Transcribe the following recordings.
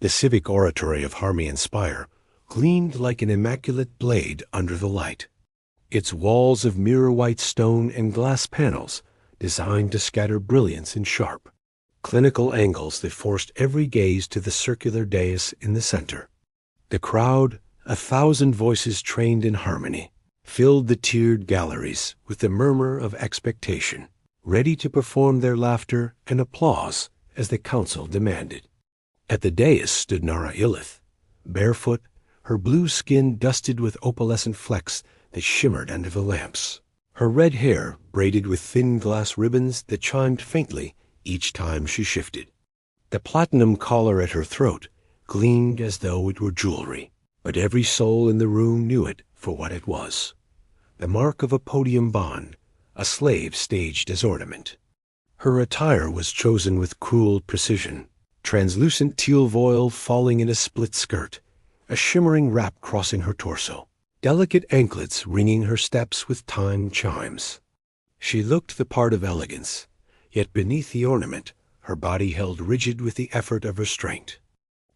The civic oratory of Harmy and Spire gleamed like an immaculate blade under the light. Its walls of mirror-white stone and glass panels designed to scatter brilliance in sharp, clinical angles that forced every gaze to the circular dais in the center. The crowd, 1,000 voices trained in harmony, filled the tiered galleries with the murmur of expectation, ready to perform their laughter and applause as the council demanded. At the dais stood Nara Illith, barefoot, her blue skin dusted with opalescent flecks that shimmered under the lamps, her red hair braided with thin glass ribbons that chimed faintly each time she shifted. The platinum collar at her throat gleamed as though it were jewelry, but every soul in the room knew it for what it was: the mark of a podium bond, a slave staged as ornament. Her attire was chosen with cruel precision, translucent teal voile falling in a split skirt, a shimmering wrap crossing her torso, delicate anklets ringing her steps with time chimes. She looked the part of elegance, yet beneath the ornament her body held rigid with the effort of restraint.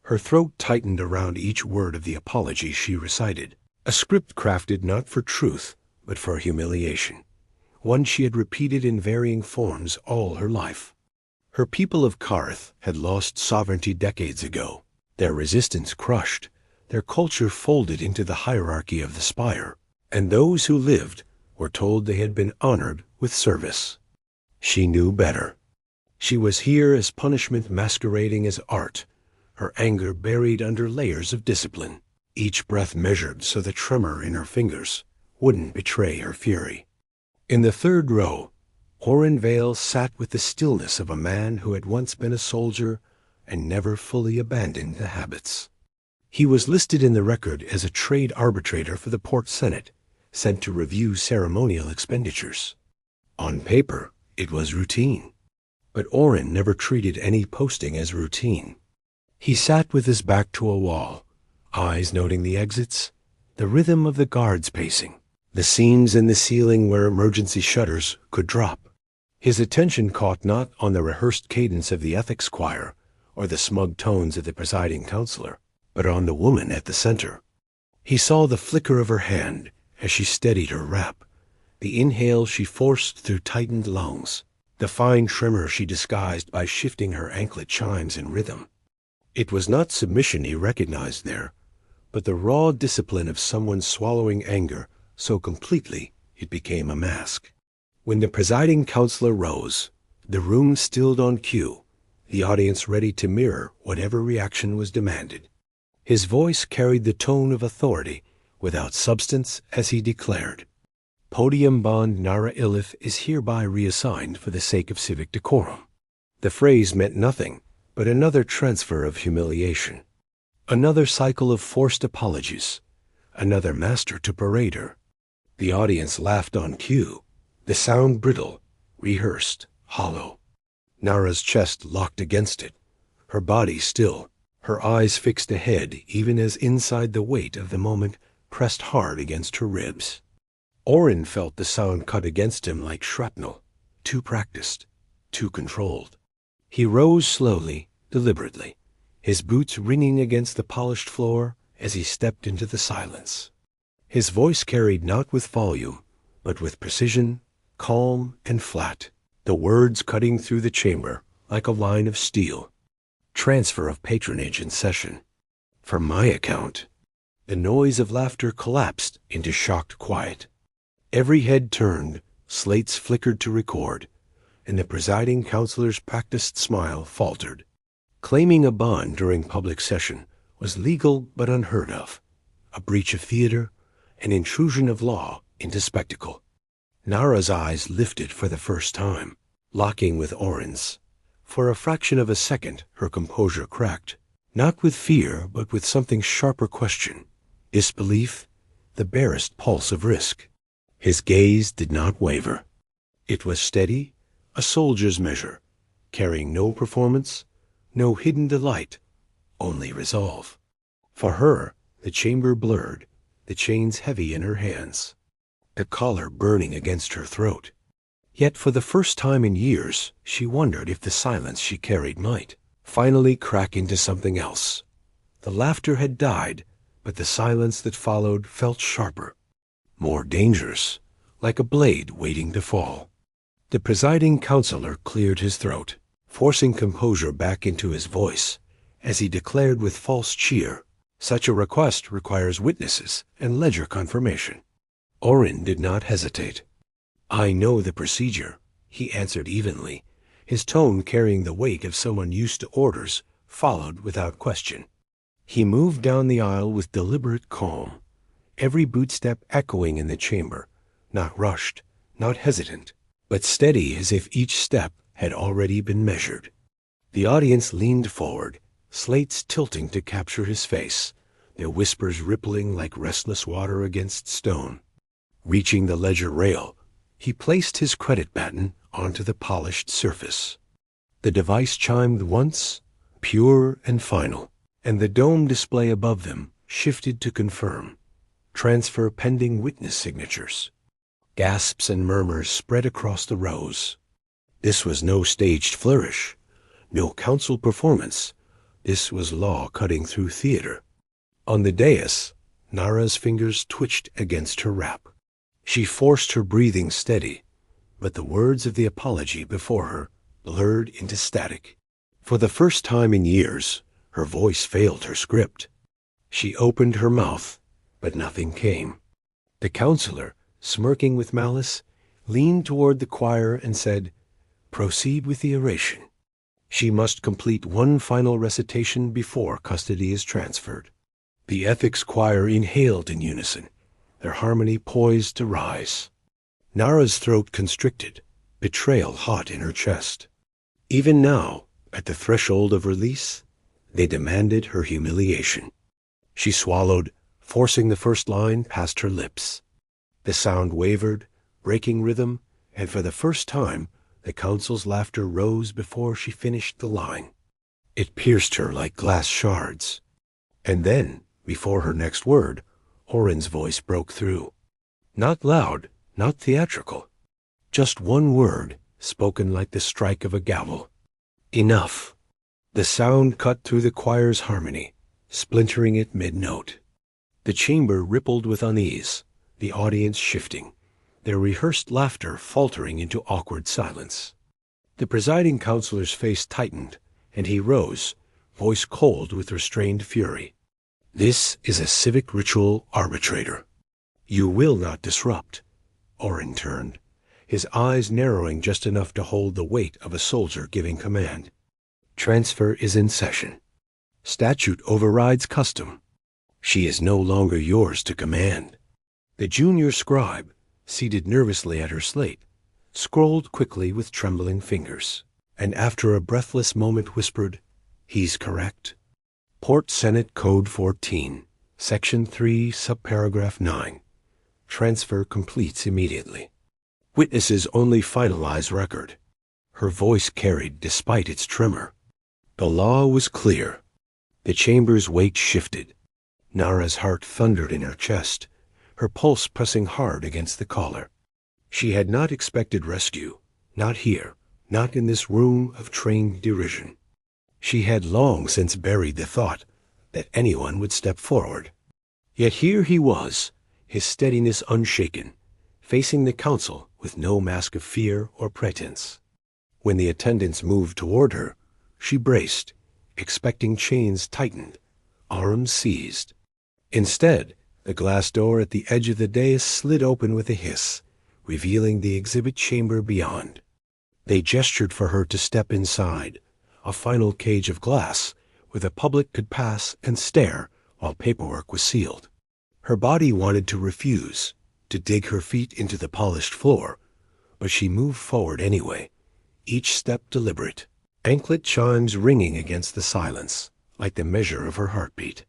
Her throat tightened around each word of the apology she recited, a script crafted not for truth, but for humiliation, one she had repeated in varying forms all her life. Her people of Karth had lost sovereignty decades ago, their resistance crushed, their culture folded into the hierarchy of the Spire, and those who lived were told they had been honored with service. She knew better. She was here as punishment masquerading as art, her anger buried under layers of discipline, each breath measured so the tremor in her fingers wouldn't betray her fury. In the third row, Oren Vale sat with the stillness of a man who had once been a soldier and never fully abandoned the habits. He was listed in the record as a trade arbitrator for the Port Senate, sent to review ceremonial expenditures. On paper, it was routine, but Oren never treated any posting as routine. He sat with his back to a wall, eyes noting the exits, the rhythm of the guards pacing, the seams in the ceiling where emergency shutters could drop. His attention caught not on the rehearsed cadence of the ethics choir or the smug tones of the presiding counselor, but on the woman at the center. He saw the flicker of her hand as she steadied her rap, the inhale she forced through tightened lungs, the fine tremor she disguised by shifting her anklet chimes in rhythm. It was not submission he recognized there, but the raw discipline of someone swallowing anger so completely it became a mask. When the presiding counselor rose, the room stilled on cue, the audience ready to mirror whatever reaction was demanded. His voice carried the tone of authority without substance as he declared, "Podium Bond Nara Illith is hereby reassigned for the sake of civic decorum." The phrase meant nothing but another transfer of humiliation, another cycle of forced apologies, another master to parade her. The audience laughed on cue, the sound brittle, rehearsed, hollow. Nara's chest locked against it, her body still, her eyes fixed ahead even as inside the weight of the moment pressed hard against her ribs. Oren felt the sound cut against him like shrapnel, too practiced, too controlled. He rose slowly, deliberately, his boots ringing against the polished floor as he stepped into the silence. His voice carried not with volume, but with precision, calm and flat, the words cutting through the chamber like a line of steel. Transfer of patronage in session. From my account, the noise of laughter collapsed into shocked quiet. Every head turned, slates flickered to record, and the presiding counselor's practiced smile faltered. Claiming a bond during public session was legal but unheard of, a breach of theater, an intrusion of law into spectacle. Nara's eyes lifted for the first time, locking with Oren's. For a fraction of a second her composure cracked, not with fear but with something sharper question, disbelief, the barest pulse of risk. His gaze did not waver. It was steady, a soldier's measure, carrying no performance, no hidden delight, only resolve. For her, the chamber blurred, the chains heavy in her hands, the collar burning against her throat. Yet for the first time in years, she wondered if the silence she carried might finally crack into something else, The laughter had died, but the silence that followed felt sharper, more dangerous, like a blade waiting to fall. The presiding counselor cleared his throat, forcing composure back into his voice, as he declared with false cheer, "Such a request requires witnesses and ledger confirmation." Orin did not hesitate. "I know the procedure," he answered evenly, his tone carrying the weight of someone used to orders, followed without question. He moved down the aisle with deliberate calm, every bootstep echoing in the chamber, not rushed, not hesitant, but steady as if each step had already been measured. The audience leaned forward, slates tilting to capture his face, their whispers rippling like restless water against stone. Reaching the ledger rail, he placed his credit baton onto the polished surface. The device chimed once, pure and final, and the dome display above them shifted to confirm. Transfer pending witness signatures. Gasps and murmurs spread across the rows. This was no staged flourish, no council performance. This was law cutting through theater. On the dais, Nara's fingers twitched against her wrap. She forced her breathing steady, but the words of the apology before her blurred into static. For the first time in years, her voice failed her script. She opened her mouth, but nothing came. The counselor, smirking with malice, leaned toward the choir and said, "Proceed with the oration." She must complete one final recitation before custody is transferred. The ethics choir inhaled in unison, their harmony poised to rise. Nara's throat constricted, betrayal hot in her chest. Even now, at the threshold of release, they demanded her humiliation. She swallowed, forcing the first line past her lips. The sound wavered, breaking rhythm, and for the first time, the council's laughter rose before she finished the line. It pierced her like glass shards. And then, before her next word, Orin's voice broke through. Not loud, not theatrical. Just one word, spoken like the strike of a gavel. Enough. The sound cut through the choir's harmony, splintering it mid-note. The chamber rippled with unease, the audience shifting, their rehearsed laughter faltering into awkward silence. The presiding counselor's face tightened, and he rose, voice cold with restrained fury. "This is a civic ritual arbitrator. You will not disrupt." Orin turned, his eyes narrowing just enough to hold the weight of a soldier giving command. "Transfer is in session. Statute overrides custom. She is no longer yours to command." The junior scribe, seated nervously at her slate, scrolled quickly with trembling fingers, and after a breathless moment whispered, "He's correct. Port Senate Code 14, Section 3, Subparagraph 9. Transfer completes immediately. Witnesses only finalize record." Her voice carried despite its tremor. The law was clear. The chamber's weight shifted. Nara's heart thundered in her chest, her pulse pressing hard against the collar. She had not expected rescue, not here, not in this room of trained derision. She had long since buried the thought that anyone would step forward. Yet here he was, his steadiness unshaken, facing the council with no mask of fear or pretense. When the attendants moved toward her, she braced, expecting chains tightened, arms seized. Instead, the glass door at the edge of the dais slid open with a hiss, revealing the exhibit chamber beyond. They gestured for her to step inside, a final cage of glass where the public could pass and stare while paperwork was sealed. Her body wanted to refuse, to dig her feet into the polished floor, but she moved forward anyway, each step deliberate, anklet chimes ringing against the silence, like the measure of her heartbeat.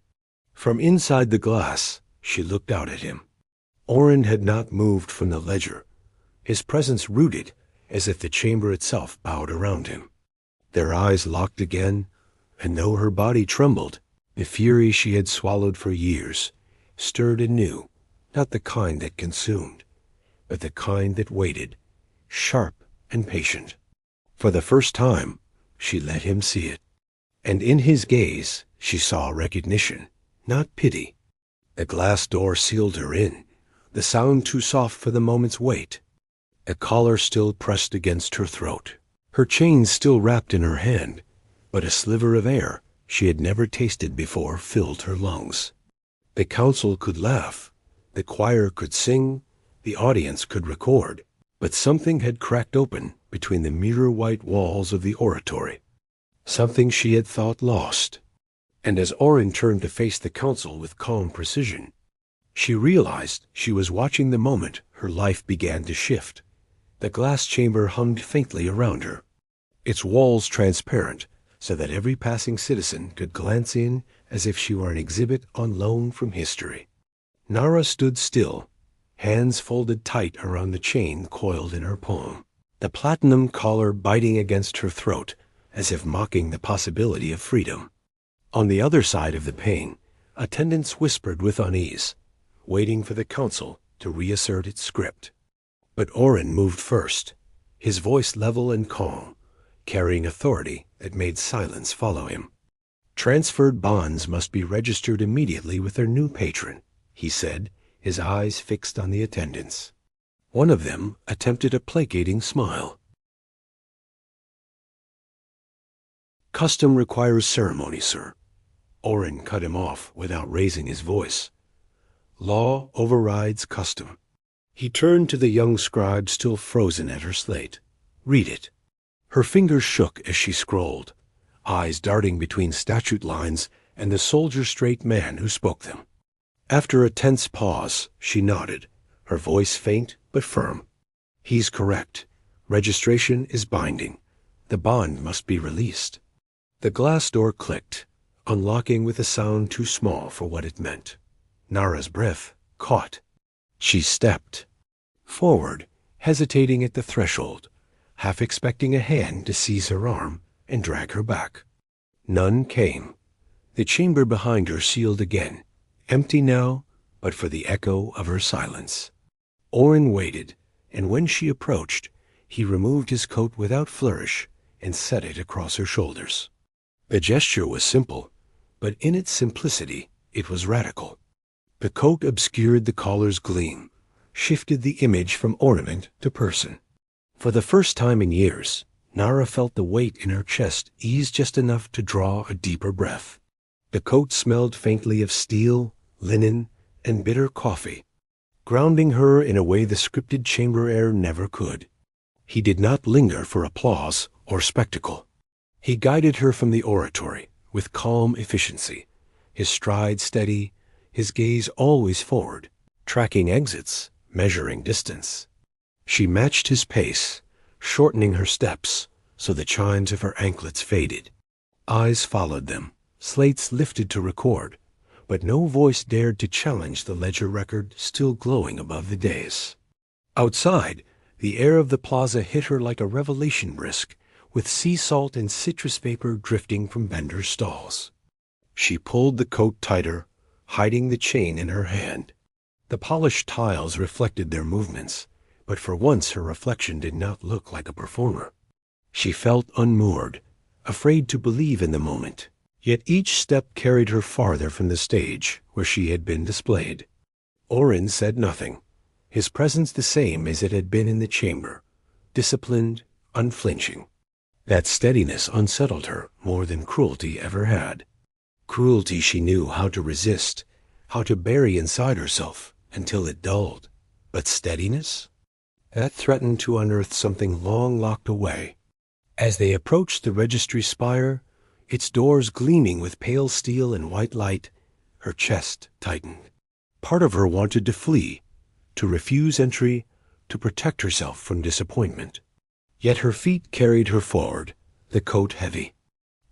From inside the glass, she looked out at him. Orin had not moved from the ledger, his presence rooted as if the chamber itself bowed around him. Their eyes locked again, and though her body trembled, the fury she had swallowed for years stirred anew, not the kind that consumed, but the kind that waited, sharp and patient. For the first time, she let him see it, and in his gaze She saw recognition, not pity. The glass door sealed her in, the sound too soft for the moment's wait. A collar still pressed against her throat, her chain still wrapped in her hand, but a sliver of air she had never tasted before filled her lungs. The council could laugh, the choir could sing, the audience could record, but something had cracked open between the mirror-white walls of the oratory, something she had thought lost. And as Orin turned to face the council with calm precision, she realized she was watching the moment her life began to shift. The glass chamber hummed faintly around her, its walls transparent so that every passing citizen could glance in as if she were an exhibit on loan from history. Nara stood still, hands folded tight around the chain coiled in her palm, the platinum collar biting against her throat as if mocking the possibility of freedom. On the other side of the pane, attendants whispered with unease, waiting for the council to reassert its script. But Orin moved first, his voice level and calm, carrying authority that made silence follow him. Transferred bonds must be registered immediately with their new patron, he said, his eyes fixed on the attendants. One of them attempted a placating smile. Custom requires ceremony, sir. Orin cut him off without raising his voice. Law overrides custom. He turned to the young scribe still frozen at her slate. Read it. Her fingers shook as she scrolled, eyes darting between statute lines and the soldier-straight man who spoke them. After a tense pause, she nodded, her voice faint but firm. He's correct. Registration is binding. The bond must be released. The glass door clicked, unlocking with a sound too small for what it meant. Nara's breath caught. She stepped forward, hesitating at the threshold, half expecting a hand to seize her arm and drag her back. None came. The chamber behind her sealed again, empty now, but for the echo of her silence. Orin waited, and when she approached, he removed his coat without flourish and set it across her shoulders. The gesture was simple, but in its simplicity it was radical. The coat obscured the collar's gleam, shifted the image from ornament to person. For the first time in years, Nara felt the weight in her chest ease just enough to draw a deeper breath. The coat smelled faintly of steel, linen, and bitter coffee, grounding her in a way the scripted chamber air never could. He did not linger for applause or spectacle. He guided her from the oratory with calm efficiency, his stride steady, his gaze always forward, tracking exits, measuring distance. She matched his pace, shortening her steps so the chines of her anklets faded. Eyes followed them, slates lifted to record, but no voice dared to challenge the ledger record still glowing above the dais. Outside, the air of the plaza hit her like a revelation brisk, with sea salt and citrus vapor drifting from vendors' stalls. She pulled the coat tighter, hiding the chain in her hand. The polished tiles reflected their movements, but for once her reflection did not look like a performer. She felt unmoored, afraid to believe in the moment, yet each step carried her farther from the stage where she had been displayed. Orin said nothing, his presence the same as it had been in the chamber, disciplined, unflinching. That steadiness unsettled her more than cruelty ever had. Cruelty she knew how to resist, how to bury inside herself until it dulled. But steadiness? That threatened to unearth something long locked away. As they approached the registry spire, its doors gleaming with pale steel and white light, her chest tightened. Part of her wanted to flee, to refuse entry, to protect herself from disappointment. Yet her feet carried her forward, the coat heavy,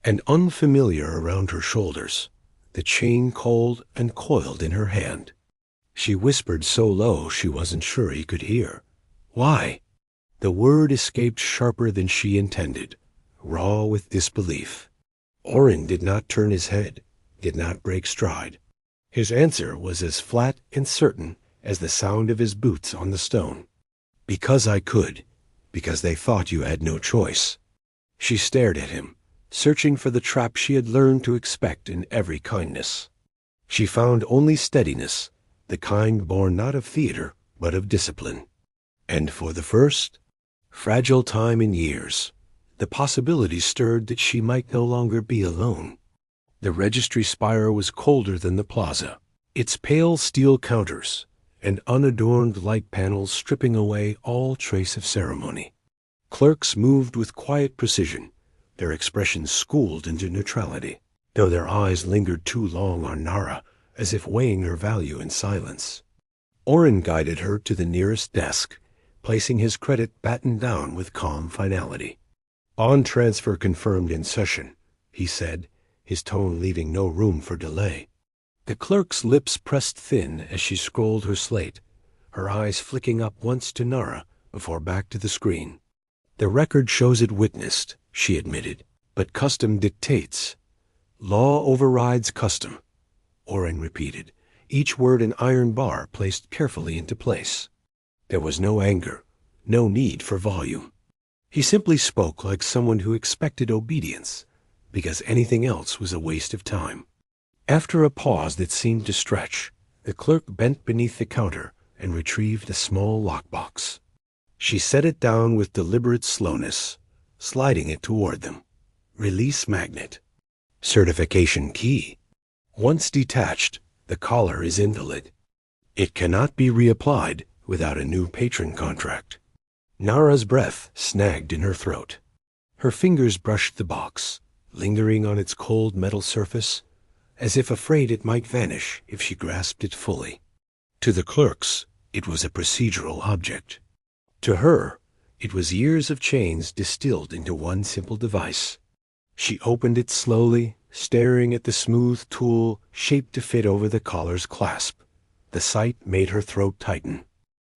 and unfamiliar around her shoulders, the chain cold and coiled in her hand. She whispered so low she wasn't sure he could hear. Why? The word escaped sharper than she intended, raw with disbelief. Orin did not turn his head, did not break stride. His answer was as flat and certain as the sound of his boots on the stone. Because I could, because they thought you had no choice. She stared at him, searching for the trap she had learned to expect in every kindness. She found only steadiness, the kind born not of theater, but of discipline. And for the first fragile time in years, the possibility stirred that she might no longer be alone. The registry spire was colder than the plaza, its pale steel counters and unadorned light panels stripping away all trace of ceremony. Clerks moved with quiet precision, their expressions schooled into neutrality, though their eyes lingered too long on Nara, as if weighing her value in silence. Orin guided her to the nearest desk, placing his credit battened down with calm finality. "On transfer confirmed in session," he said, his tone leaving no room for delay. The clerk's lips pressed thin as she scrolled her slate, her eyes flicking up once to Nara before back to the screen. "The record shows it witnessed," she admitted, "but custom dictates. Law overrides custom," Orin repeated, each word an iron bar placed carefully into place. There was no anger, no need for volume. He simply spoke like someone who expected obedience, because anything else was a waste of time. After a pause that seemed to stretch, the clerk bent beneath the counter and retrieved a small lockbox. She set it down with deliberate slowness, sliding it toward them. Release magnet. Certification key. Once detached, the collar is invalid. It cannot be reapplied without a new patron contract. Nara's breath snagged in her throat. Her fingers brushed the box, lingering on its cold metal surface, as if afraid it might vanish if she grasped it fully. To the clerks, it was a procedural object. To her, it was years of chains distilled into one simple device. She opened it slowly, staring at the smooth tool shaped to fit over the collar's clasp. The sight made her throat tighten.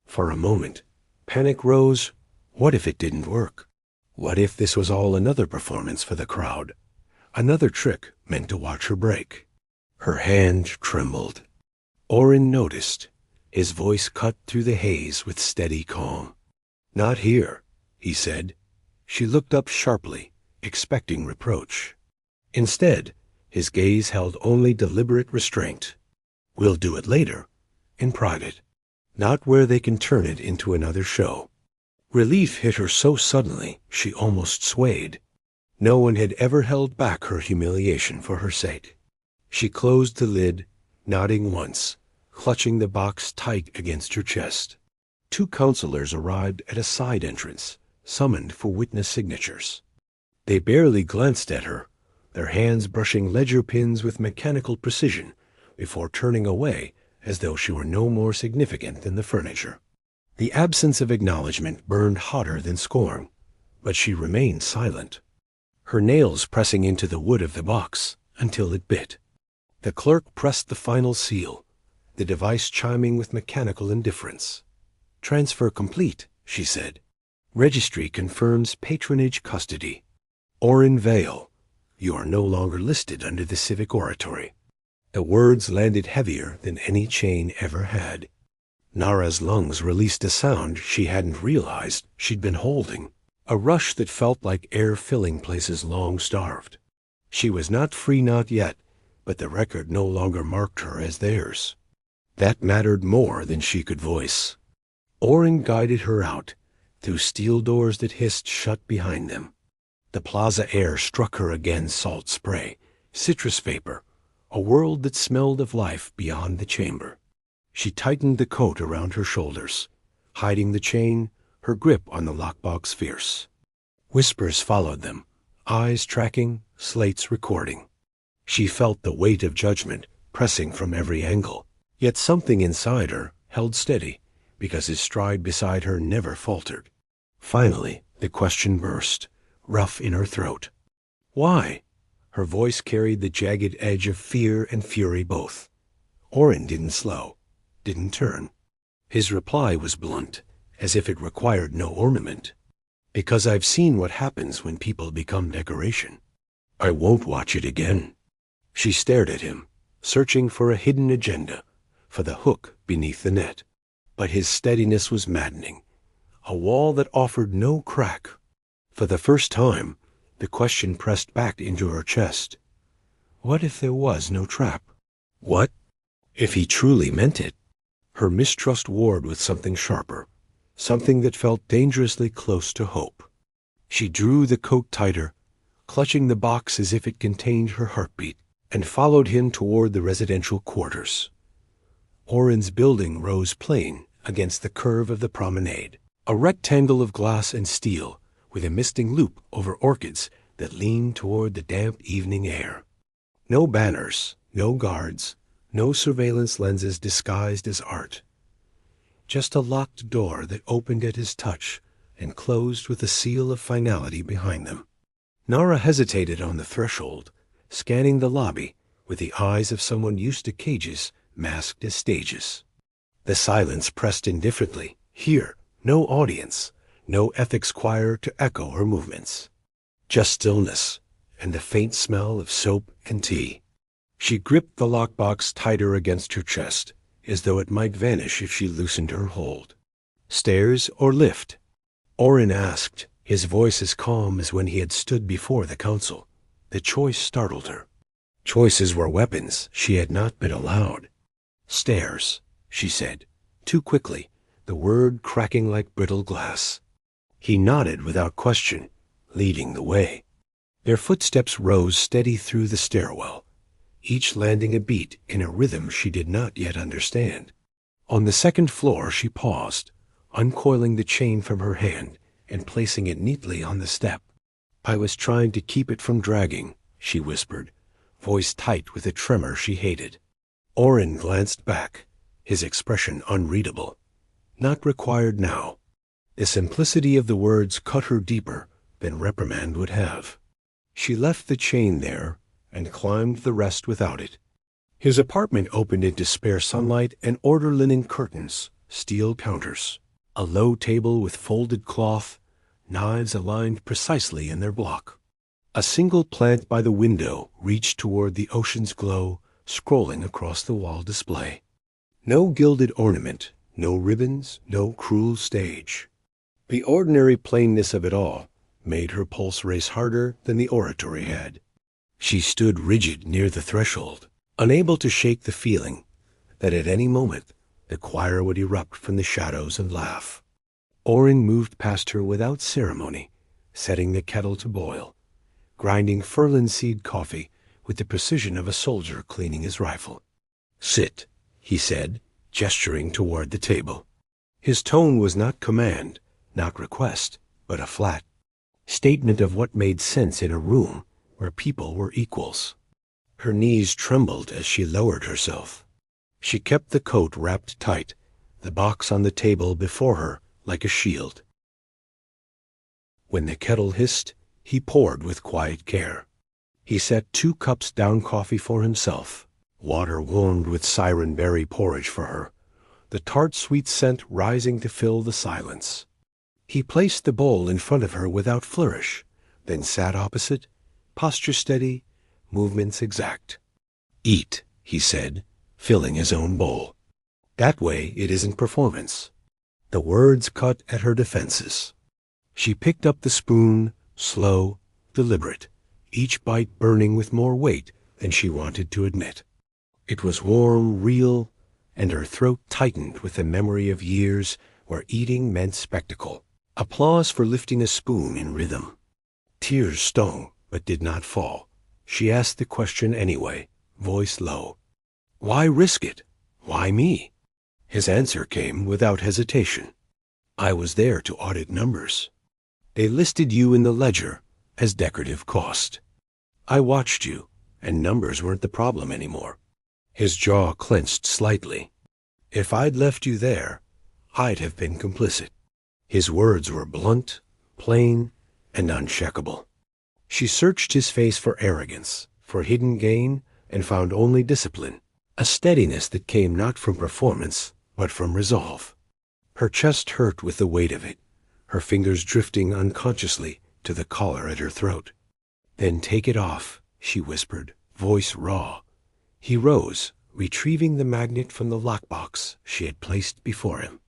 For a moment, panic rose. What if it didn't work? What if this was all another performance for the crowd? Another trick meant to watch her break? Her hand trembled. Orin noticed. His voice cut through the haze with steady calm. "Not here," he said. She looked up sharply, expecting reproach. Instead, his gaze held only deliberate restraint. "We'll do it later, in private, not where they can turn it into another show." Relief hit her so suddenly she almost swayed. No one had ever held back her humiliation for her sake. She closed the lid, nodding once, clutching the box tight against her chest. 2 counselors arrived at a side entrance, summoned for witness signatures. They barely glanced at her, their hands brushing ledger pins with mechanical precision, before turning away as though she were no more significant than the furniture. The absence of acknowledgement burned hotter than scorn, but she remained silent, her nails pressing into the wood of the box until it bit. The clerk pressed the final seal, the device chiming with mechanical indifference. "Transfer complete," she said. "Registry confirms patronage custody. Orin Vale, you are no longer listed under the civic oratory." The words landed heavier than any chain ever had. Nara's lungs released a sound she hadn't realized she'd been holding, a rush that felt like air filling places long starved. She was not free, not yet, but the record no longer marked her as theirs. That mattered more than she could voice. Orin guided her out, through steel doors that hissed shut behind them. The plaza air struck her again, salt spray, citrus vapor, a world that smelled of life beyond the chamber. She tightened the coat around her shoulders, hiding the chain, her grip on the lockbox fierce. Whispers followed them, eyes tracking, slates recording. She felt the weight of judgment pressing from every angle, yet something inside her held steady, because his stride beside her never faltered. Finally, the question burst, rough in her throat. "Why?" Her voice carried the jagged edge of fear and fury both. Orin didn't slow, didn't turn. His reply was blunt, as if it required no ornament. "Because I've seen what happens when people become decoration. I won't watch it again." She stared at him, searching for a hidden agenda, for the hook beneath the net. But his steadiness was maddening, a wall that offered no crack. For the first time, The question pressed back into her chest. What if there was no trap? What if he truly meant it? Her mistrust warred with something sharper, something that felt dangerously close to hope. She drew the coat tighter, clutching the box as if it contained her heartbeat, and followed him toward the residential quarters. Oren's building rose plain against the curve of the promenade, a rectangle of glass and steel with a misting loop over orchids that leaned toward the damp evening air. No banners, no guards, no surveillance lenses disguised as art. Just a locked door that opened at his touch and closed with a seal of finality behind them. Nara hesitated on the threshold, scanning the lobby with the eyes of someone used to cages masked as stages. The silence pressed indifferently. Here, no audience, no ethics choir to echo her movements. Just stillness and the faint smell of soap and tea. She gripped the lockbox tighter against her chest, as though it might vanish if she loosened her hold. Stairs or lift? Oren asked, his voice as calm as when he had stood before the council. The choice startled her. Choices were weapons she had not been allowed. Stairs, she said, too quickly, the word cracking like brittle glass. He nodded without question, leading the way. Their footsteps rose steady through the stairwell, each landing a beat in a rhythm she did not yet understand. On the second floor she paused, uncoiling the chain from her hand and placing it neatly on the step. I was trying to keep it from dragging, she whispered, voice tight with a tremor she hated. Oren glanced back, his expression unreadable. Not required now. The simplicity of the words cut her deeper than reprimand would have. She left the chain there and climbed the rest without it. His apartment opened into spare sunlight and order linen curtains, steel counters, a low table with folded cloth, knives aligned precisely in their block. A single plant by the window reached toward the ocean's glow, scrolling across the wall display. No gilded ornament, no ribbons, no cruel stage. The ordinary plainness of it all made her pulse race harder than the oratory had. She stood rigid near the threshold, unable to shake the feeling that at any moment the choir would erupt from the shadows and laugh. Oren moved past her without ceremony, setting the kettle to boil, grinding furlan seed coffee with the precision of a soldier cleaning his rifle. Sit, he said, gesturing toward the table. His tone was not command, not request, but a flat statement of what made sense in a room where people were equals. Her knees trembled as she lowered herself. She kept the coat wrapped tight, the box on the table before her like a shield. When the kettle hissed, he poured with quiet care. He set 2 cups down coffee for himself, water warmed with siren berry porridge for her, the tart sweet scent rising to fill the silence. He placed the bowl in front of her without flourish, then sat opposite, posture steady, movements exact. Eat, he said, filling his own bowl. That way it isn't performance. The words cut at her defenses. She picked up the spoon, slow, deliberate, each bite burning with more weight than she wanted to admit. It was warm, real, and her throat tightened with the memory of years where eating meant spectacle. Applause for lifting a spoon in rhythm. Tears stung, but did not fall. She asked the question anyway, voice low. Why risk it? Why me? His answer came without hesitation. I was there to audit numbers. They listed you in the ledger as decorative cost. I watched you, and numbers weren't the problem anymore. His jaw clenched slightly. If I'd left you there, I'd have been complicit. His words were blunt, plain, and uncheckable. She searched his face for arrogance, for hidden gain, and found only discipline, a steadiness that came not from performance, but from resolve. Her chest hurt with the weight of it, her fingers drifting unconsciously to the collar at her throat. Then take it off, she whispered, voice raw. He rose, retrieving the magnet from the lockbox she had placed before him.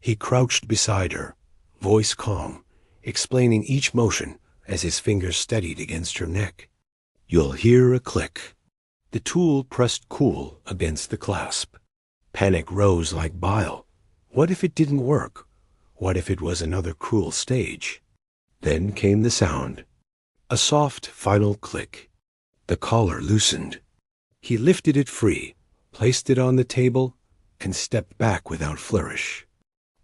He crouched beside her, voice calm, explaining each motion as his fingers steadied against her neck. "You'll hear a click." The tool pressed cool against the clasp. Panic rose like bile. What if it didn't work? What if it was another cruel stage? Then came the sound. A soft, final click. The collar loosened. He lifted it free, placed it on the table, and stepped back without flourish.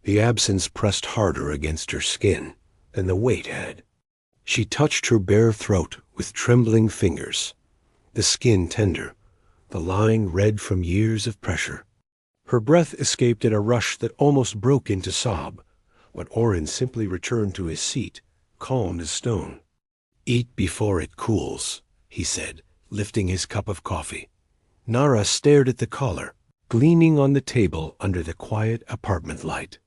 The absence pressed harder against her skin than the weight had. She touched her bare throat with trembling fingers, the skin tender, the line red from years of pressure. Her breath escaped at a rush that almost broke into sob, but Orin simply returned to his seat, calm as stone. "Eat before it cools," he said, lifting his cup of coffee. Nara stared at the collar, gleaming on the table under the quiet apartment light.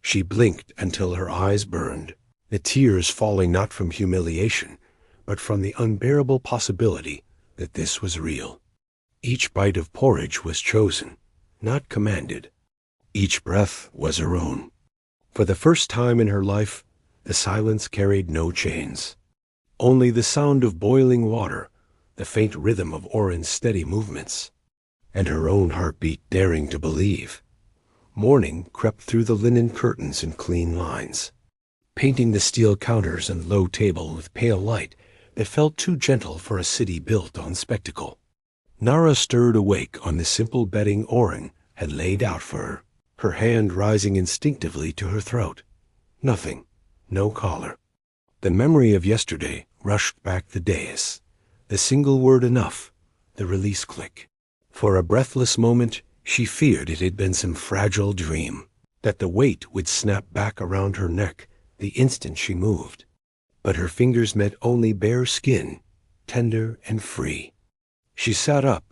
She blinked until her eyes burned, the tears falling not from humiliation, but from the unbearable possibility that this was real. Each bite of porridge was chosen, not commanded. Each breath was her own. For the first time in her life, the silence carried no chains. Only the sound of boiling water, the faint rhythm of Orin's steady movements, and her own heartbeat daring to believe. Morning crept through the linen curtains in clean lines, painting the steel counters and low table with pale light that felt too gentle for a city built on spectacle. Nara stirred awake on the simple bedding Orin had laid out for her hand rising instinctively to her throat. Nothing, no collar. The memory of yesterday rushed back the dais. The single word enough, the release click. For a breathless moment, she feared it had been some fragile dream, that the weight would snap back around her neck the instant she moved. But her fingers met only bare skin, tender and free. She sat up,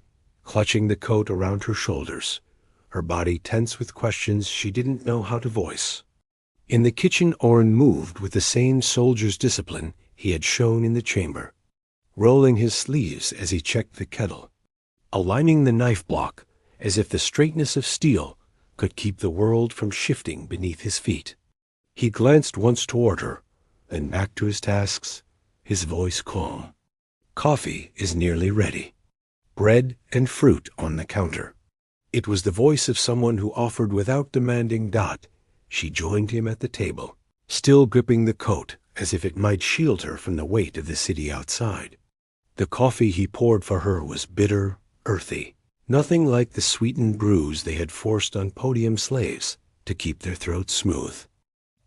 clutching the coat around her shoulders, her body tense with questions she didn't know how to voice. In the kitchen, Orin moved with the same soldier's discipline he had shown in the chamber, rolling his sleeves as he checked the kettle, aligning the knife block as if the straightness of steel could keep the world from shifting beneath his feet. He glanced once toward her, then back to his tasks, his voice calm. "Coffee is nearly ready. Bread and fruit on the counter." It was the voice of someone who offered without demanding. She joined him at the table, still gripping the coat as if it might shield her from the weight of the city outside. The coffee he poured for her was bitter, earthy, nothing like the sweetened brews they had forced on Podium slaves to keep their throats smooth.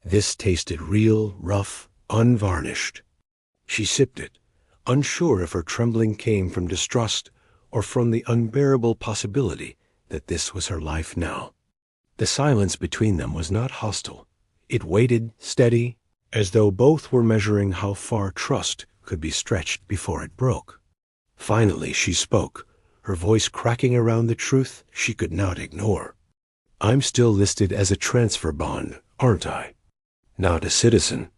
This tasted real, rough, unvarnished. She sipped it, unsure if her trembling came from distrust or from the unbearable possibility that this was her life now. The silence between them was not hostile. It waited, steady, as though both were measuring how far trust could be stretched before it broke. Finally she spoke, her voice cracking around the truth she could not ignore. "I'm still listed as a transfer bond, aren't I? Not a citizen.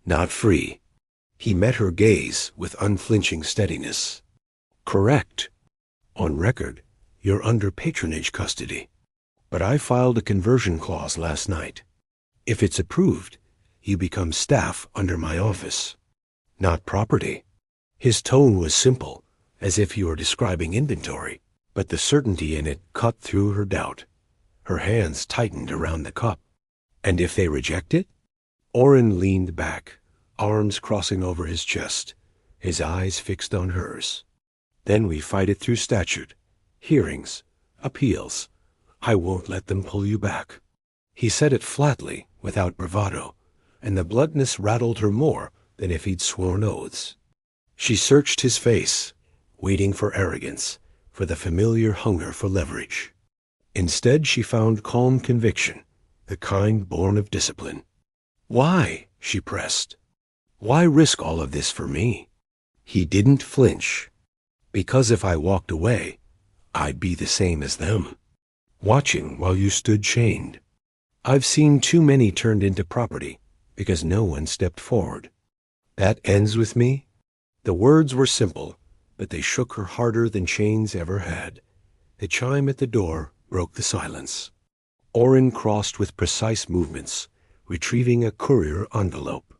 Not free." He met her gaze with unflinching steadiness. "Correct. On record, you're under patronage custody. But I filed a conversion clause last night. If it's approved, you become staff under my office. Not property." His tone was simple, as if he were describing inventory, but the certainty in it cut through her doubt. Her hands tightened around the cup. "And if they reject it?" Orin leaned back, arms crossing over his chest, his eyes fixed on hers. "Then we fight it through statute, hearings, appeals. I won't let them pull you back." He said it flatly, without bravado, and the bluntness rattled her more than if he'd sworn oaths. She searched his face, waiting for arrogance, for the familiar hunger for leverage. Instead she found calm conviction, the kind born of discipline. "Why?" she pressed. "Why risk all of this for me?" He didn't flinch. "Because if I walked away, I'd be the same as them, watching while you stood chained. I've seen too many turned into property because no one stepped forward. That ends with me." The words were simple, but they shook her harder than chains ever had. The chime at the door broke the silence. Orin crossed with precise movements, retrieving a courier envelope.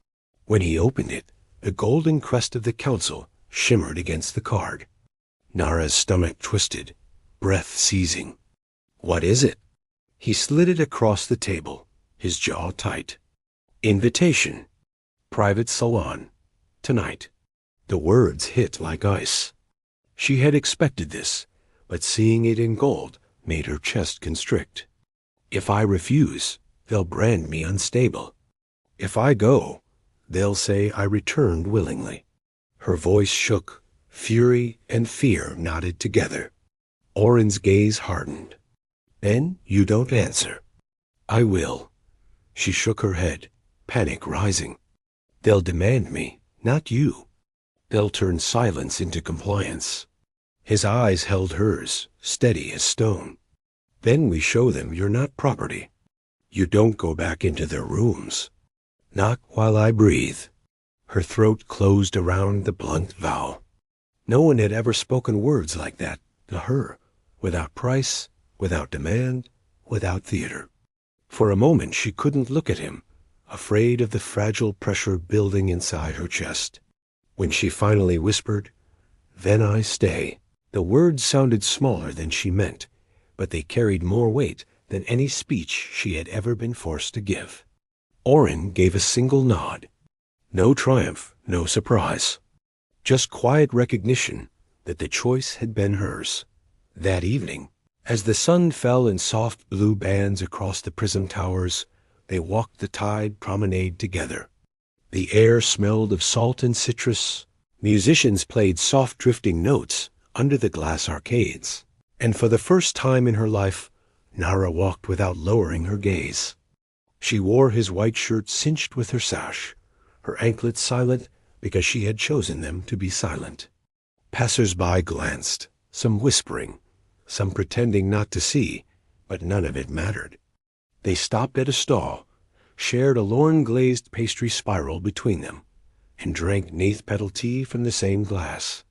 When he opened it, The golden crest of the council shimmered against the card. Nara's stomach twisted, breath seizing. "What is it?" He slid it across the table, his jaw tight. "Invitation. Private salon. Tonight." The words hit like ice. She had expected this, but seeing it in gold made her chest constrict. "If I refuse, they'll brand me unstable. If I go, they'll say I returned willingly." Her voice shook. Fury and fear knotted together. Orin's gaze hardened. "Then you don't answer." "I will." She shook her head, panic rising. "They'll demand me, not you. They'll turn silence into compliance." His eyes held hers, steady as stone. "Then we show them you're not property. You don't go back into their rooms. Not while I breathe." Her throat closed around the blunt vow. No one had ever spoken words like that to her, without price, without demand, without theater. For a moment she couldn't look at him, afraid of the fragile pressure building inside her chest. When she finally whispered, "Then I stay," the words sounded smaller than she meant, but they carried more weight than any speech she had ever been forced to give. Orin gave a single nod. No triumph, no surprise. Just quiet recognition that the choice had been hers. That evening, as the sun fell in soft blue bands across the prism towers, they walked the tide promenade together. The air smelled of salt and citrus. Musicians played soft drifting notes under the glass arcades. And for the first time in her life, Nara walked without lowering her gaze. She wore his white shirt cinched with her sash, her anklets silent because she had chosen them to be silent. Passers-by glanced, some whispering, some pretending not to see, but none of it mattered. They stopped at a stall, shared a lorn-glazed pastry spiral between them, and drank Nath-petal tea from the same glass.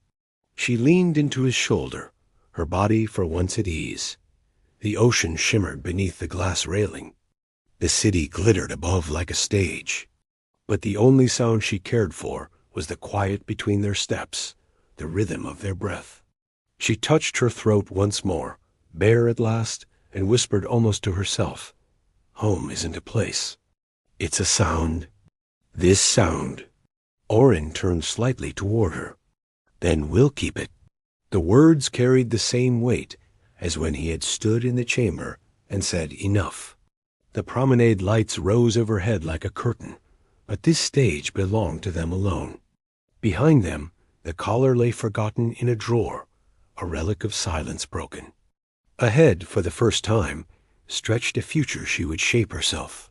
She leaned into his shoulder, her body for once at ease. The ocean shimmered beneath the glass railing. The city glittered above like a stage. But the only sound she cared for was the quiet between their steps, the rhythm of their breath. She touched her throat once more, bare at last, and whispered almost to herself, "Home isn't a place. It's a sound. This sound." Orin turned slightly toward her. "Then we'll keep it." The words carried the same weight as when he had stood in the chamber and said enough. The promenade lights rose overhead like a curtain, but this stage belonged to them alone. Behind them, the collar lay forgotten in a drawer, a relic of silence broken. Ahead, for the first time, stretched a future she would shape herself.